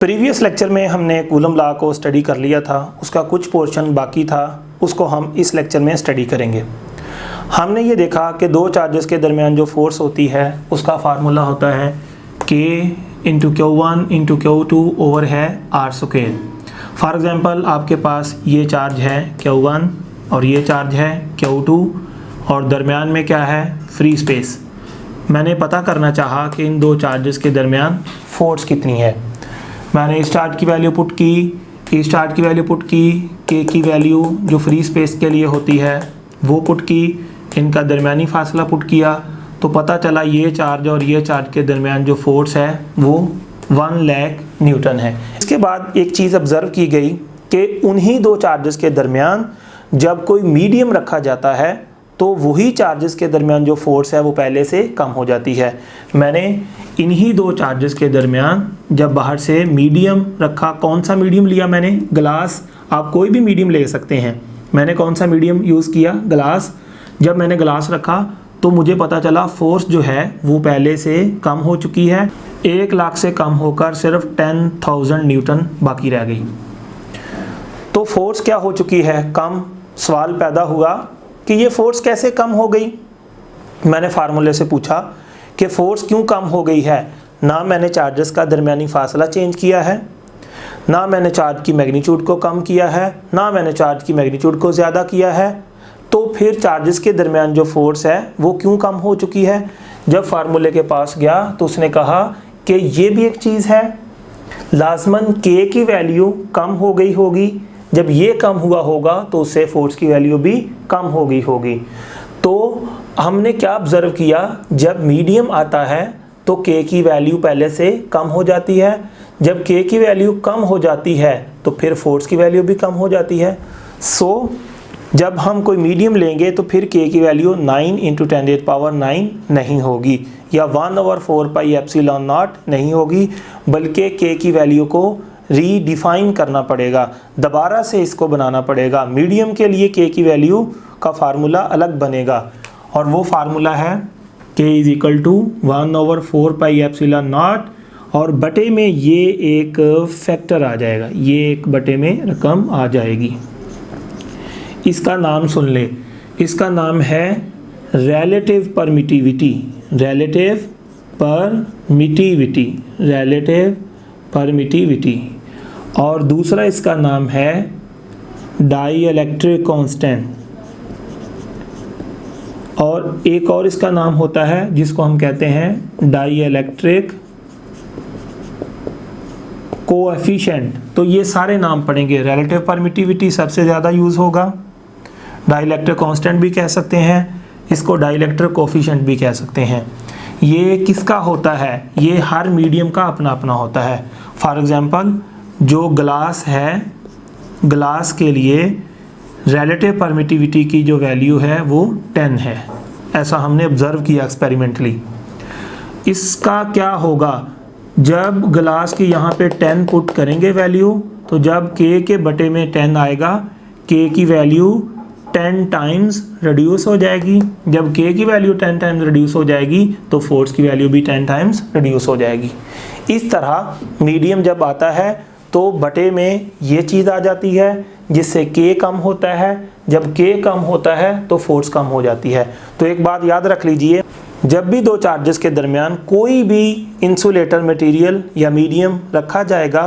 Previous lecture में हमने coulomb law को स्टडी कर लिया था, उसका कुछ पोर्शन बाकी था, उसको हम इस लेक्चर में स्टडी करेंगे। हमने ये देखा कि दो चार्जेस के दरमियान जो फोर्स होती है उसका फार्मूला होता है K into Q1 into Q2 over है R स्क्वायर। फॉर एग्ज़ाम्पल आपके पास ये चार्ज है Q1 और ये चार्ज है Q2 और दरमियान में क्या है, फ्री स्पेस। मैंने पता करना चाहा कि इन दो चार्जेस के दरमियान फोर्स कितनी है। मैंने इस चार्ज की वैल्यू पुट की, इस चार्ज की वैल्यू पुट की, K की वैल्यू जो फ्री स्पेस के लिए होती है वो पुट की, इनका दरमियानी फासला पुट किया, तो पता चला ये चार्ज और ये चार्ज के दरमियान जो फोर्स है वो 1 लाख न्यूटन है। इसके बाद एक चीज़ ऑब्ज़र्व की गई कि उन्हीं दो चार्जेस के दरमियान जब कोई मीडियम रखा जाता है तो वही चार्जेस के दरमियान जो फोर्स है वो पहले से कम हो जाती है। मैंने इन्हीं दो चार्जेस के दरमियान जब बाहर से मीडियम रखा, कौन सा मीडियम लिया मैंने, ग्लास। आप कोई भी मीडियम ले सकते हैं। मैंने कौन सा मीडियम यूज़ किया, ग्लास। जब मैंने ग्लास रखा तो मुझे पता चला फोर्स जो है वो पहले से कम हो चुकी है, 1 लाख से कम होकर सिर्फ 10,000 न्यूटन बाकी रह गई। तो फोर्स क्या हो चुकी है, कम। सवाल पैदा हुआ कि ये फोर्स कैसे कम हो गई। मैंने फार्मूले से पूछा कि फोर्स क्यों कम हो गई है। ना मैंने चार्जेस का दरमियानी फासला चेंज किया है, ना मैंने चार्ज की मैग्नीट्यूड को कम किया है, ना मैंने चार्ज की मैग्नीट्यूड को ज़्यादा किया है। तो फिर चार्जेस के दरमियान जो फोर्स है वो क्यों कम हो चुकी है। जब फार्मूले के पास गया तो उसने कहा कि ये भी एक चीज़ है, लाजमन K की वैल्यू कम हो गई होगी। जब ये कम हुआ होगा तो उससे फोर्स की वैल्यू भी कम हो गई होगी। तो हमने क्या ऑब्ज़र्व किया, जब मीडियम आता है तो K की वैल्यू पहले से कम हो जाती है। जब K की वैल्यू कम हो जाती है तो फिर फोर्स की वैल्यू भी कम हो जाती है। जब हम कोई मीडियम लेंगे तो फिर K की वैल्यू 9 इंटू 10⁻9 नहीं होगी या 1/4πε0 नहीं होगी, बल्कि K की वैल्यू को रीडिफाइन करना पड़ेगा, दोबारा से इसको बनाना पड़ेगा। मीडियम के लिए K की वैल्यू का फार्मूला अलग बनेगा और वो फार्मूला है K = 1/4πε0 और बटे में ये एक फैक्टर आ जाएगा, ये एक बटे में रकम आ जाएगी। इसका नाम सुन ले, इसका नाम है relative permittivity, relative permittivity, relative permittivity. और दूसरा इसका नाम है डाइइलेक्ट्रिक कांस्टेंट, और एक और इसका नाम होता है जिसको हम कहते हैं डाइइलेक्ट्रिक कोएफिशिएंट। तो ये सारे नाम पढ़ेंगे। रिलेटिव परमिटिविटी सबसे ज़्यादा यूज़ होगा, डाइइलेक्ट्रिक कांस्टेंट भी कह सकते हैं, इसको डाइइलेक्ट्रिक कोएफिशिएंट भी कह सकते हैं। ये किसका होता है, ये हर मीडियम का अपना अपना होता है। फॉर एग्ज़ाम्पल जो ग्लास है, ग्लास के लिए रिलेटिव परमिटिविटी की जो वैल्यू है वो 10 है, ऐसा हमने ऑब्ज़र्व किया एक्सपेरिमेंटली। इसका क्या होगा, जब ग्लास की यहाँ पे 10 पुट करेंगे वैल्यू, तो जब K के बटे में 10 आएगा, K की वैल्यू 10 टाइम्स रिड्यूस हो जाएगी। जब K की वैल्यू 10 टाइम्स रिड्यूस हो जाएगी तो फोर्स की वैल्यू भी 10 टाइम्स रिड्यूस हो जाएगी। इस तरह मीडियम जब आता है तो बटे में ये चीज़ आ जाती है जिससे K कम होता है। जब K कम होता है तो फोर्स कम हो जाती है। तो एक बात याद रख लीजिए, जब भी दो चार्जेस के दरमियान कोई भी इंसुलेटर मटेरियल या मीडियम रखा जाएगा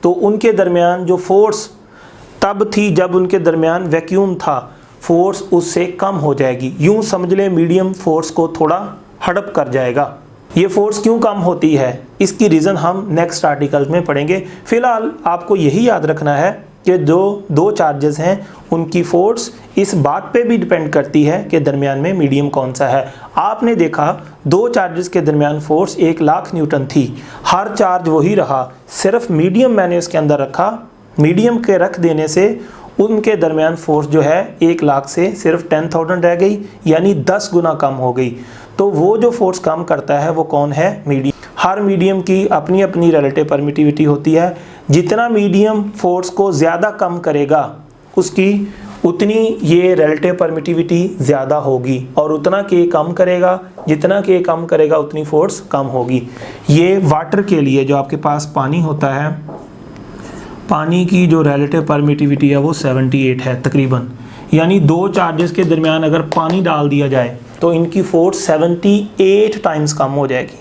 तो उनके दरमियान जो फोर्स तब थी जब उनके दरमियान वैक्यूम था, फोर्स उससे कम हो जाएगी। यूं समझ लें मीडियम फोर्स को थोड़ा हड़प कर जाएगा। ये फोर्स क्यों कम होती है, इसकी रीज़न हम नेक्स्ट आर्टिकल में पढ़ेंगे। फिलहाल आपको यही याद रखना है कि जो दो चार्जेस हैं उनकी फोर्स इस बात पे भी डिपेंड करती है कि दरमियान में मीडियम कौन सा है। आपने देखा दो चार्जेस के दरमियान फोर्स 1 लाख न्यूटन थी, हर चार्ज वही रहा, सिर्फ मीडियम मैंने उसके अंदर रखा। मीडियम के रख देने से उनके दरमियान फोर्स जो है 1 लाख से सिर्फ 10,000 रह गई, यानी 10 गुना कम हो गई। तो वो जो फोर्स कम करता है वो कौन है, मीडियम। हर मीडियम की अपनी अपनी रिलेटिव परमिटिविटी होती है। जितना मीडियम फोर्स को ज़्यादा कम करेगा उसकी उतनी ये रिलेटिव परमिटिविटी ज़्यादा होगी, और उतना K कम करेगा, जितना K कम करेगा उतनी फोर्स कम होगी। ये वाटर के लिए, जो आपके पास पानी होता है, पानी की जो रिलेटिव परमिटिविटी है वो 78 है तकरीबन, यानी दो चार्जेस के दरमियान अगर पानी डाल दिया जाए तो इनकी फोर्स 78 टाइम्स कम हो जाएगी।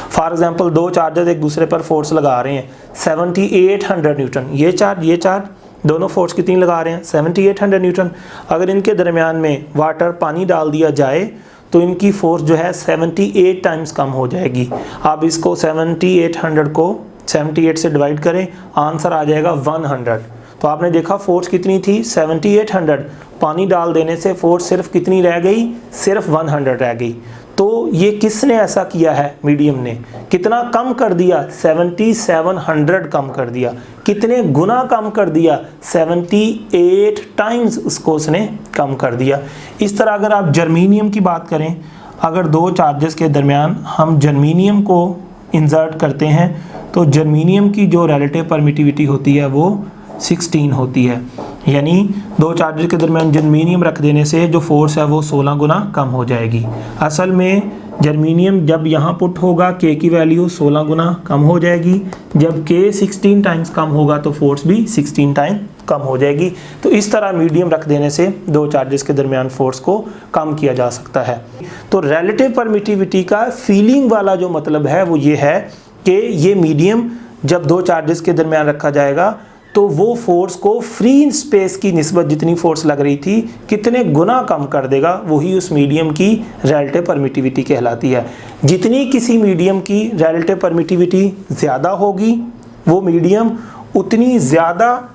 फॉर एग्जांपल दो चार्जेस एक दूसरे पर फोर्स लगा रहे हैं 7800 न्यूटन, ये चार्ज दोनों फोर्स कितनी लगा रहे हैं 7800 न्यूटन। अगर इनके दरमियान में वाटर पानी डाल दिया जाए तो इनकी फोर्स जो है 78 टाइम्स कम हो जाएगी। आप इसको 7800 को 78 से डिवाइड करें, आंसर आ जाएगा 100। तो आपने देखा फोर्स कितनी थी 7800, पानी डाल देने से फोर्स सिर्फ कितनी रह गई, सिर्फ 100 रह गई। तो ये किसने ऐसा किया है, मीडियम ने। कितना कम कर दिया, 7700 कम कर दिया। कितने गुना कम कर दिया, 78 टाइम्स उसको उसने कम कर दिया। इस तरह अगर आप जर्मीनियम की बात करें, अगर दो चार्जेस के दरमियान हम जर्मीनियम को इंसर्ट करते हैं तो जर्मीनियम की जो रिलेटिव परमिटिविटी होती है वो 16 होती है, यानी दो चार्जेस के दरमियान जर्मीनियम रख देने से जो फोर्स है वो 16 गुना कम हो जाएगी। असल में जर्मीनियम जब यहाँ पुट होगा K की वैल्यू 16 गुना कम हो जाएगी, जब K 16 टाइम्स कम होगा तो फोर्स भी 16 टाइम कम हो जाएगी। तो इस तरह मीडियम रख देने से दो चार्जेस के दरमियान फोर्स को कम किया जा सकता है। तो रिलेटिव परमिटिविटी का फीलिंग वाला जो मतलब है वो ये है कि ये मीडियम जब दो चार्जेस के दरमियान रखा जाएगा तो वो फोर्स को फ्री स्पेस की निस्बत जितनी फोर्स लग रही थी कितने गुना कम कर देगा, वही उस मीडियम की रिलेटिव परमिटिविटी कहलाती है। जितनी किसी मीडियम की रिलेटिव परमिटिविटी ज़्यादा होगी वो मीडियम उतनी ज़्यादा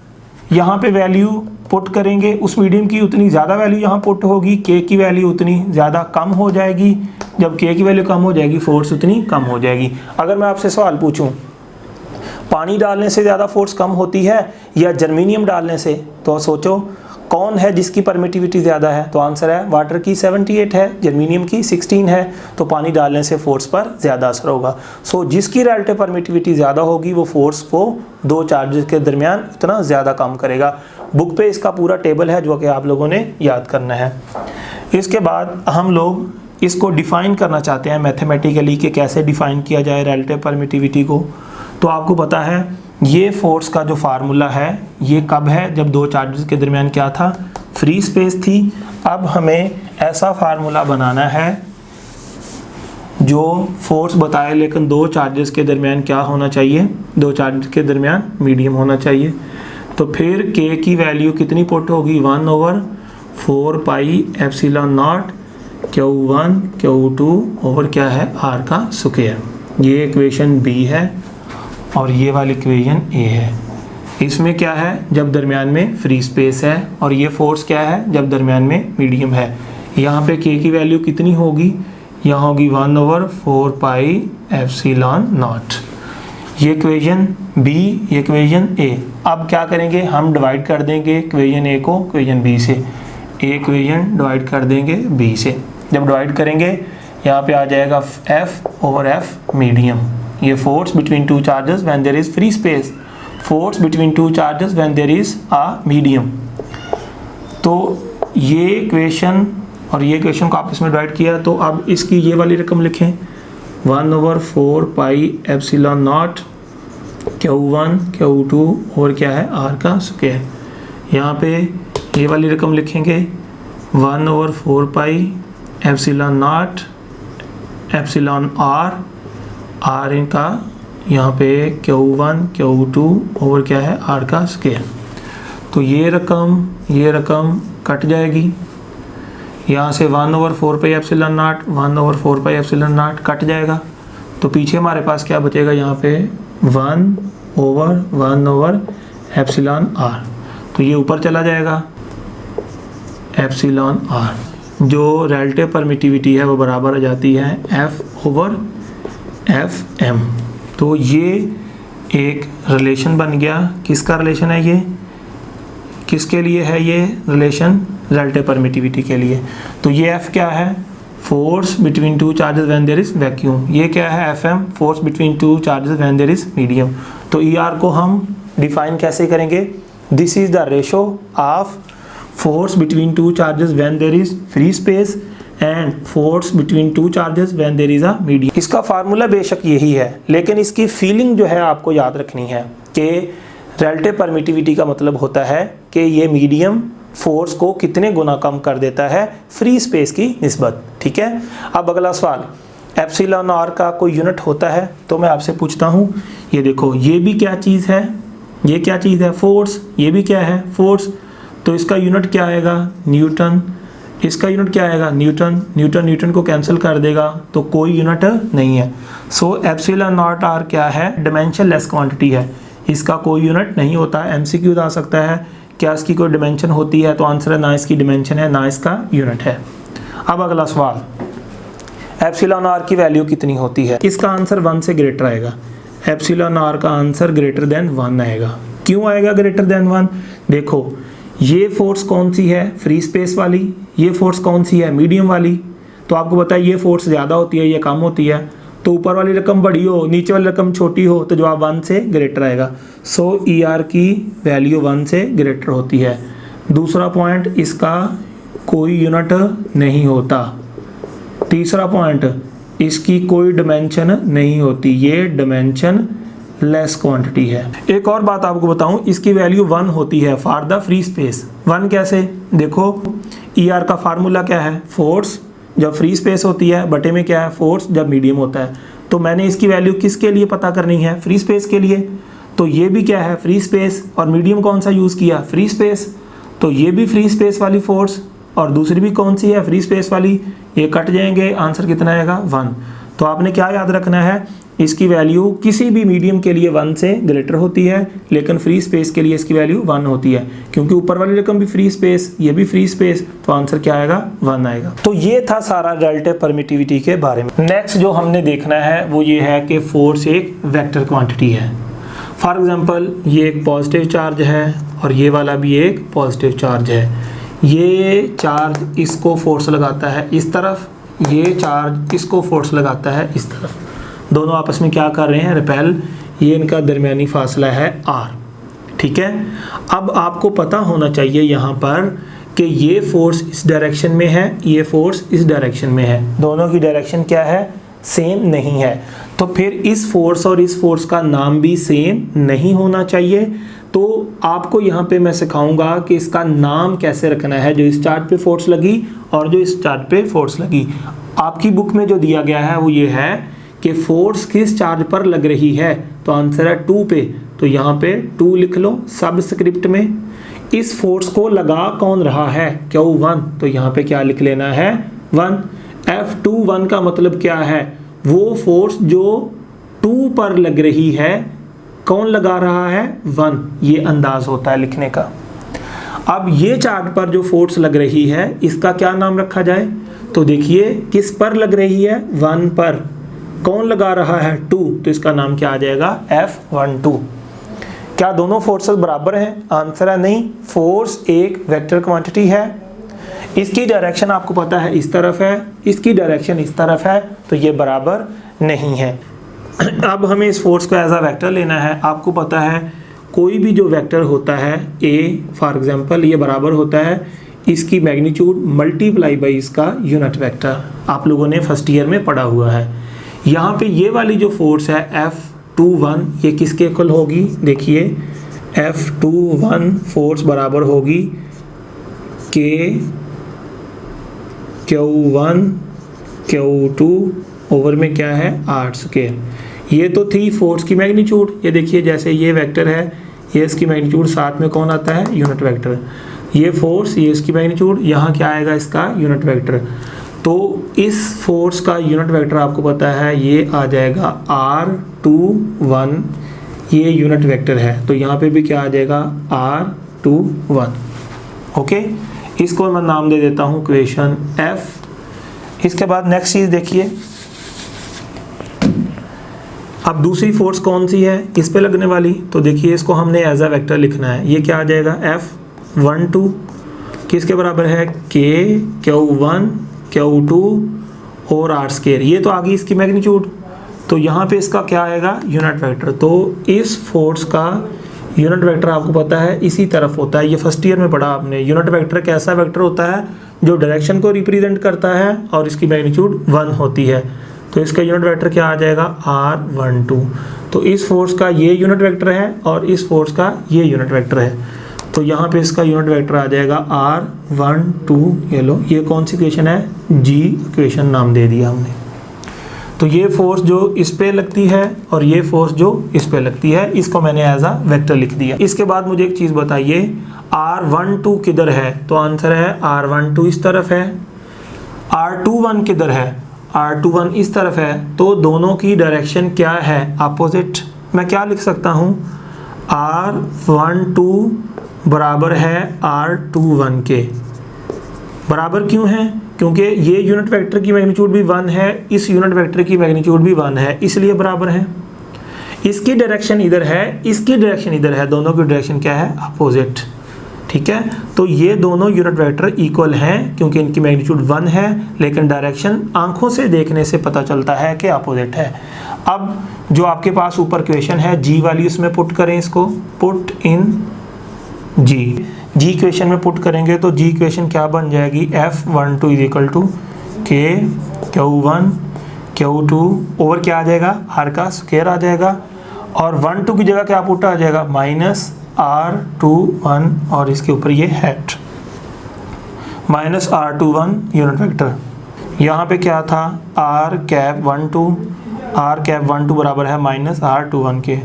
यहाँ पे वैल्यू पुट करेंगे, उस मीडियम की उतनी ज़्यादा वैल्यू यहाँ पुट होगी, K की वैल्यू उतनी ज़्यादा कम हो जाएगी। जब K की वैल्यू कम हो जाएगी फोर्स उतनी कम हो जाएगी। अगर मैं आपसे सवाल पूछूं पानी डालने से ज़्यादा फोर्स कम होती है या जर्मीनियम डालने से, तो सोचो कौन है जिसकी परमिटिविटी ज़्यादा है। तो आंसर है वाटर की 78 है, जर्मीनियम की 16 है, तो पानी डालने से फोर्स पर ज़्यादा असर होगा। सो जिसकी रिलेटिव परमिटिविटी ज़्यादा होगी वो फोर्स को दो चार्जेस के दरमियान उतना ज़्यादा कम करेगा। बुक पे इसका पूरा टेबल है जो कि आप लोगों ने याद करना है। इसके बाद हम लोग इसको डिफ़ाइन करना चाहते हैं मैथमेटिकली कि कैसे डिफ़ाइन किया जाए रिलेटिव परमिटिविटी को। तो आपको पता है ये फोर्स का जो फार्मूला है ये कब है, जब दो चार्जेस के दरमियान क्या था, फ्री स्पेस थी। अब हमें ऐसा फार्मूला बनाना है जो फोर्स बताए लेकिन दो चार्जेस के दरमियान क्या होना चाहिए, दो चार्जेस के दरमियान मीडियम होना चाहिए। तो फिर K की वैल्यू कितनी पुट होगी, 1/4 pi epsilon not Q1 Q2 over क्या है R का स्क्वायर। ये इक्वेशन B है और ये वाली इक्वेशन A है। इसमें क्या है, जब दरमियान में फ्री स्पेस है, और ये फोर्स क्या है जब दरमियान में मीडियम है। यहाँ पे K की वैल्यू कितनी होगी, यहाँ होगी 1/4 पाई एप्सिलॉन नॉट। ये इक्वेशन B, ये इक्वेशन A। अब क्या करेंगे, हम डिवाइड कर देंगे इक्वेशन A को इक्वेशन B से, A इक्वेशन डिवाइड कर देंगे B से। जब डिवाइड करेंगे यहाँ पे आ जाएगा F/F मीडियम। ये force between two charges when there is free space, force between two charges when there is a medium. तो ये इक्वेशन और ये इक्वेशन को आपस में डिवाइड किया, तो अब इसकी ये वाली रकम लिखें 1/4 pi epsilon not Q1 Q2 और क्या है R का स्क्वायर। यहाँ पे ये वाली रकम लिखेंगे 1/4 pi epsilon not epsilon R इनका यहाँ पे Q1 Q2 और क्या है R का स्क्वायर। तो ये रकम कट जाएगी, यहाँ से 1/4 pi epsilon not 1/4 pi epsilon not cut जाएगा। तो पीछे हमारे पास क्या बचेगा, यहाँ पे 1/1 एप्सिलॉन R। तो ये ऊपर चला जाएगा एप्सिलॉन R। जो रिलेटिव परमिटिविटी है वो बराबर आ जाती है F/FM। तो ये एक रिलेशन बन गया। किसका रिलेशन है ये, किसके लिए है ये रिलेशन, रिलेटिव परमिटिविटी के लिए। तो ये F क्या है, force between two charges when there is vacuum. ये क्या है FM, force between two charges when there is medium. तो ER को हम डिफाइन कैसे करेंगे, this is the ratio of force between two charges when there is free space and force between two charges when there is a medium। इसका formula बेशक यही है, लेकिन इसकी फीलिंग जो है आपको याद रखनी है कि रिलेटिव परमिटिविटी का मतलब होता है कि ये मीडियम फोर्स को कितने गुना कम कर देता है फ्री स्पेस की निस्बत। ठीक है, अब अगला सवाल, एप्सिलॉन आर का कोई यूनिट होता है? तो मैं आपसे पूछता हूँ, ये देखो ये भी क्या चीज़ है, ये क्या चीज़ है? फोर्स। ये भी क्या है? फोर्स। तो इसका यूनिट क्या आएगा? न्यूटन। इसका यूनिट क्या आएगा? न्यूटन। न्यूटन न्यूटन को कैंसिल कर देगा तो कोई यूनिट नहीं है। सो एप्सिलॉन नॉट आर क्या है? डिमेंशन लेस क्वांटिटी है, इसका कोई यूनिट नहीं होता। एमसीक्यू आ सकता है, क्या इसकी कोई डिमेंशन होती है? तो आंसर है ना इसकी डिमेंशन है, ना इसका यूनिट है। अब अगला सवाल, एप्सिलॉन आर की वैल्यू कितनी होती है? इसका आंसर 1 से ग्रेटर आएगा। एप्सिलॉन आर का आंसर ग्रेटर देन 1 आएगा। क्यों आएगा ग्रेटर देन 1? देखो ये फोर्स कौन सी है? फ्री स्पेस वाली। ये फोर्स कौन सी है? मीडियम वाली। तो आपको पता है ये फोर्स ज़्यादा होती है, ये कम होती है। तो ऊपर वाली रकम बड़ी हो, नीचे वाली रकम छोटी हो, तो जवाब 1 से ग्रेटर आएगा। सो ई आर की वैल्यू 1 से ग्रेटर होती है। दूसरा पॉइंट, इसका कोई यूनिट नहीं होता। तीसरा पॉइंट, इसकी कोई डिमेंशन नहीं होती, ये डिमेंशन लेस क्वांटिटी है। एक और बात आपको बताऊं, इसकी वैल्यू 1 होती है फॉर द फ्री स्पेस। 1 कैसे? देखो ई आर का फार्मूला क्या है? फोर्स जब फ्री स्पेस होती है बटे में क्या है? फोर्स जब मीडियम होता है। तो मैंने इसकी वैल्यू किसके लिए पता करनी है? फ्री स्पेस के लिए। तो ये भी क्या है? Free space. और मीडियम कौन सा यूज़ किया? Free space. तो ये भी फ्री स्पेस वाली फोर्स और दूसरी भी कौन सी है? फ्री स्पेस वाली। ये कट जाएंगे, आंसर कितना आएगा? 1। तो आपने क्या याद रखना है, इसकी वैल्यू किसी भी मीडियम के लिए 1 से ग्रेटर होती है, लेकिन फ्री स्पेस के लिए इसकी वैल्यू 1 होती है, क्योंकि ऊपर वाली रकम भी फ्री स्पेस, ये भी फ्री स्पेस। तो आंसर क्या आएगा? 1 आएगा। तो ये था सारा रिलेटिव परमिटिविटी के बारे में। नेक्स्ट जो हमने देखना है वो ये है कि फोर्स एक वेक्टर क्वांटिटी है। फॉर एग्जांपल ये एक पॉजिटिव चार्ज है और ये वाला भी एक पॉजिटिव चार्ज है। ये चार्ज इसको फोर्स लगाता है इस तरफ, ये चार्ज इसको फोर्स लगाता है इस तरफ। दोनों आपस में क्या कर रहे हैं? रिपेल। ये इनका दरमियानी फासला है r। ठीक है, अब आपको पता होना चाहिए यहाँ पर कि ये फोर्स इस डायरेक्शन में है, ये फोर्स इस डायरेक्शन में है। दोनों की डायरेक्शन क्या है? सेम नहीं है। तो फिर इस फोर्स और इस फोर्स का नाम भी सेम नहीं होना चाहिए। तो आपको यहाँ पे मैं सिखाऊंगा कि इसका नाम कैसे रखना है, जो इस चार्ज पे फोर्स लगी और जो इस चार्ज पे फोर्स लगी। आपकी बुक में जो दिया गया है वो ये है कि फोर्स किस चार्ज पर लग रही है, तो आंसर है 2 पे। तो यहाँ पे 2 लिख लो सबस्क्रिप्ट में। इस फोर्स को लगा कौन रहा है? Q1। तो यहाँ पे क्या लिख लेना है? 1। F21 का मतलब क्या है? वो फोर्स जो 2 पर लग रही है, कौन लगा रहा है? 1। ये अंदाज होता है लिखने का। अब ये चार्ज पर जो फोर्स लग रही है इसका क्या नाम रखा जाए? तो देखिए किस पर लग रही है? 1 पर। कौन लगा रहा है? 2। तो इसका नाम क्या आ जाएगा? F12। क्या दोनों फोर्सेस बराबर हैं? आंसर है नहीं। फोर्स एक वेक्टर क्वांटिटी है, इसकी डायरेक्शन आपको पता है इस तरफ है, इसकी डायरेक्शन इस तरफ है, तो ये बराबर नहीं है। अब हमें इस फोर्स को एज अ वेक्टर लेना है। आपको पता है कोई भी जो वेक्टर होता है A फॉर एग्जांपल, ये बराबर होता है इसकी मैग्नीट्यूड मल्टीप्लाई बाई इसका यूनिट वेक्टर। आप लोगों ने फर्स्ट ईयर में पढ़ा हुआ है। यहाँ पे ये वाली जो फोर्स है F21, ये किसके इक्वल होगी? देखिए F21 फोर्स बराबर होगी Q1 Q2 ओवर में क्या है? R square. ये तो थी फोर्स की मैग्नीट्यूड। ये देखिए जैसे ये वेक्टर है, ये इसकी मैग्नीट्यूड, साथ में कौन आता है? Unit vector. ये फोर्स, ये इसकी मैग्नीट्यूड, यहाँ क्या आएगा? इसका यूनिट वेक्टर। तो इस फोर्स का यूनिट वेक्टर आपको पता है ये आ जाएगा R21। ये यूनिट वेक्टर है, तो यहाँ पे भी क्या आ जाएगा? R21। ओके, इसको मैं नाम दे देता हूँ इक्वेशन F। इसके बाद नेक्स्ट चीज़ देखिए, अब दूसरी फोर्स कौन सी है इस पे लगने वाली? तो देखिए इसको हमने एज अ वेक्टर लिखना है। ये क्या आ जाएगा? F12 किसके बराबर है? Q1 Q2 और R स्क्वायर। ये तो आ गई इसकी मैग्नीट्यूड। तो यहाँ पे इसका क्या आएगा? Unit vector. तो इस फोर्स का यूनिट वेक्टर आपको पता है इसी तरफ होता है, ये फर्स्ट ईयर में पढ़ा आपने। यूनिट वेक्टर कैसा वेक्टर होता है जो डायरेक्शन को रिप्रेजेंट करता है और इसकी मैग्नीट्यूड 1 होती है। तो इसका यूनिट वेक्टर क्या आ जाएगा, R12। तो इस फोर्स का ये यूनिट वेक्टर है और इस फोर्स का ये यूनिट वेक्टर है। तो यहाँ पे इसका यूनिट वेक्टर आ जाएगा R12। ये लो, ये कौन सी इक्वेशन है, G इक्वेशन नाम दे दिया हमने। तो ये फोर्स जो इस पे लगती है और ये फोर्स जो इस पे लगती है, इसको मैंने एज अ वेक्टर लिख दिया। इसके बाद मुझे एक चीज़ बताइए, R12 किधर है? तो आंसर है R12 इस तरफ है। R21 किधर है? R21 इस तरफ है। तो दोनों की डायरेक्शन क्या है, अपोजिट। मैं क्या लिख सकता हूँ, R12 बराबर है R21 के। बराबर क्यों है? क्योंकि ये यूनिट वेक्टर की मैग्नीट्यूड भी 1 है, इस यूनिट वेक्टर की मैग्नीट्यूड भी 1 है, इसलिए बराबर है। इसकी डायरेक्शन इधर है, इसकी डायरेक्शन इधर है, दोनों की डायरेक्शन क्या है, अपोजिट। ठीक है, तो ये दोनों यूनिट वेक्टर इक्वल हैं क्योंकि इनकी मैग्नीट्यूड 1 है, लेकिन डायरेक्शन आंखों से देखने से पता चलता है कि अपोजिट है। अब जो आपके पास ऊपर क्वेश्चन है जी वाली, उसमें पुट करें इसको, पुट इन जी इक्वेशन में पुट करेंगे तो जी इक्वेशन क्या बन जाएगी, F12 इज इक्वल टू के Q1 Q2 ओवर क्या आ जाएगा, R का स्क्वायर आ जाएगा, और 1 2 की जगह क्या पुट आ जाएगा, माइनस R21 और इसके ऊपर ये hat, minus R21 unit vector. यहाँ पे क्या था, R12 बराबर है माइनस R21 के।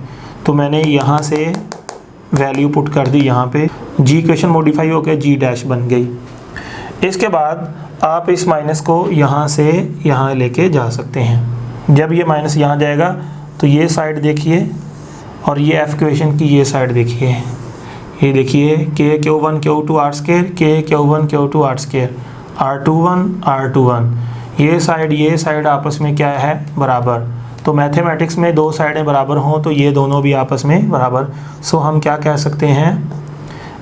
तो मैंने यहाँ से वैल्यू पुट कर दी यहाँ पे, जी इक्वेशन मॉडिफाई होकर जी डैश बन गई। इसके बाद आप इस माइनस को यहाँ से यहाँ लेके जा सकते हैं। जब ये माइनस यहाँ जाएगा तो ये साइड देखिए और ये एफ इक्वेशन की ये साइड देखिए, ये देखिए के Q1 Q2 R स्क्वायर, के Q1 Q2 R square, R21 ये साइड आपस में क्या है, बराबर। तो मैथमेटिक्स में दो साइडें बराबर हों तो ये दोनों भी आपस में बराबर। सो हम क्या कह सकते हैं,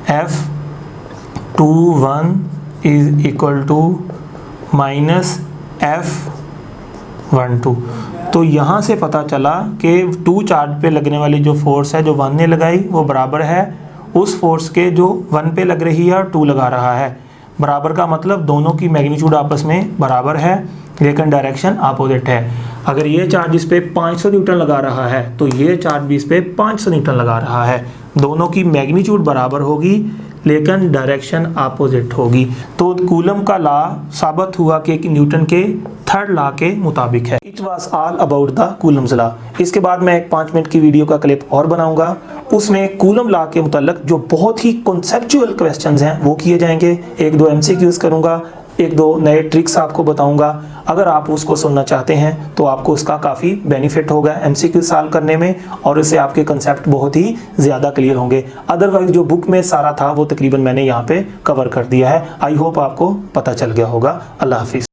F21 is equal to minus F12। तो यहाँ से पता चला कि 2 चार्ज पे लगने वाली जो फोर्स है जो 1 ने लगाई वो बराबर है उस फोर्स के जो 1 पे लग रही है और 2 लगा रहा है। बराबर का मतलब दोनों की मैग्नीट्यूड आपस में बराबर है लेकिन डायरेक्शन अपोजिट है। अगर ये चार्ज इस पे 500 न्यूटन लगा रहा है तो ये चार्ज भी इस पे 500 न्यूटन लगा रहा है। दोनों की मैग्नीट्यूड बराबर होगी लेकिन डायरेक्शन अपोजिट होगी। तो कूलम का लॉ साबित हुआ कि न्यूटन के थर्ड लॉ के मुताबिक है। It was all about the Coulomb's law. इसके बाद मैं एक 5 मिनट की वीडियो का क्लिप और बनाऊंगा, उसमें कूलम लॉ के मुताल्लिक जो बहुत ही कॉन्सेप्चुअल क्वेश्चंस हैं वो किए जाएंगे। 1-2 MCQs करूंगा, 1-2 नए ट्रिक्स आपको बताऊंगा। अगर आप उसको सुनना चाहते हैं तो आपको उसका काफ़ी बेनिफिट होगा MCQ सॉल्व करने में और इससे आपके कंसेप्ट बहुत ही ज़्यादा क्लियर होंगे। अदरवाइज जो बुक में सारा था वो तकरीबन मैंने यहाँ पे कवर कर दिया है। आई होप आपको पता चल गया होगा। अल्लाह हाफिज़।